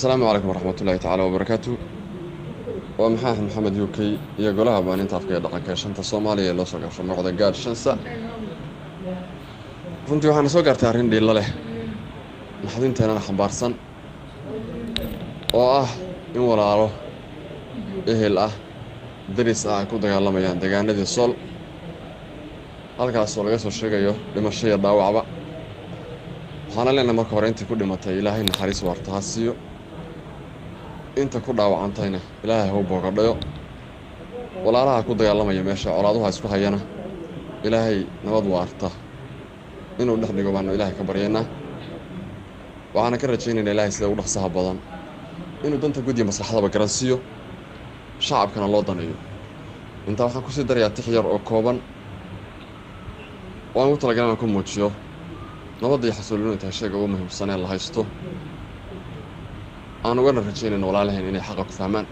السلام عليكم ورحمة الله تعالى وبركاته. ومحاحن محمد يوكي يقولها بان انت افكي دقنك شنطة صومالية لو سوق عشان نقعد قاعد شنسة runtii waxaan soo gaartay arrin dhiilo leh naxdinteena xambaarsan oo ah in walaalo ehel ah daris ah ku dagaalamayaan deegaanadii Sool halkaas oo laga soo sheegayo dhimasho iyo dhaawacba waxaana leenahay marka hore intii ku dhimatay Ilaahay naxariis waarta ha siiyo inta ku dhaawacantayna Ilaahay ha u boogadhayo walaalaha ku dagaalamaya meesha colaaduhu isku hayana Ilaahay nabad waarta inuu dhaxdhigo baan Ilaahay ka baryeena waxaana ka rajaynaynaa Ilaahay sida uu dhaqsaha badan inuu danta gudiga maslaxadaba garansiyo shacabkana loo daneeyo inta waxaan ku sii darayaa tixyar oo kooban waan u talagalay ku muujiyo nabadda iyo xasiloonida shayga ugu muhiimsan ee la haysto aan uga rajaynayno walaalahayn inay xaq ku fahmaan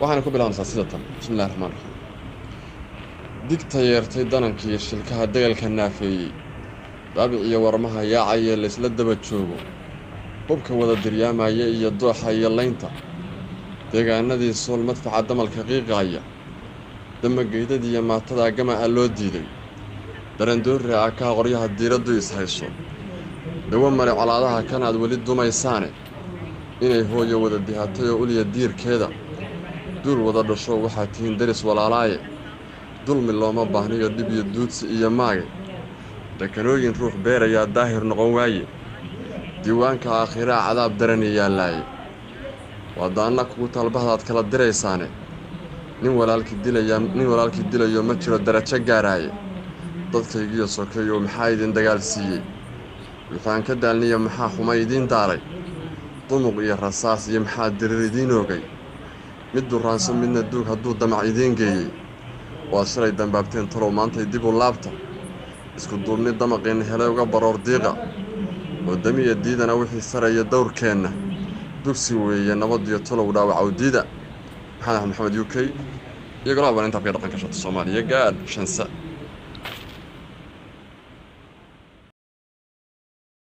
waxaana ku bilaabanaysaa sida tan bismillaahir rahmaanir rahiim digta yeertay danankii shilkaha dagaalka naafeeyay daabiciyo warmaha yaacay la isla daba joogo hubka wada diryaamaya iyo dooxa iyo laynta deegaanadii Sool madfaca damalka qiiqaya damageydadii iyo maatada gama loo diiday darandoorre ka qoryaha diiradu is hayso dawo mare colaadaha kanaad wali dumaysaane inay hooyo wada dihatay oo uliya diirkeeda dul wada dhasho waxa tiin daris walaalaaye dulmi looma baahniyo dib iyo duudsi iyo maage dakanooyin ruux beeraya daahir noqon waaye diiwaanka aakhira cadaab daran yaalay wadaana ku talbahad kala diraysaane nin walaalkii dilayo ma jiro darajo gaaraaye dadkaygiyo sokeeyo maxaa idin dagaal siiyay waxaan ka daalniyo maxaa xumay idin daaray dumuq iyo rasaas iyo maxaa diriridin oogay mid duraansan midna duug hadduu damac idin geeyay waa shalay dambaabteen talo maanta dib u laabta isku duubni damaqeen helay uga baroor diiqa oo damiya diidana wixii saraya dowrkeena dugsi weeye nabad iyo talow dhaawac diida maxamed UK iyo golaha inta ka dhaqanka shaqada Soomaaliya gaad shansa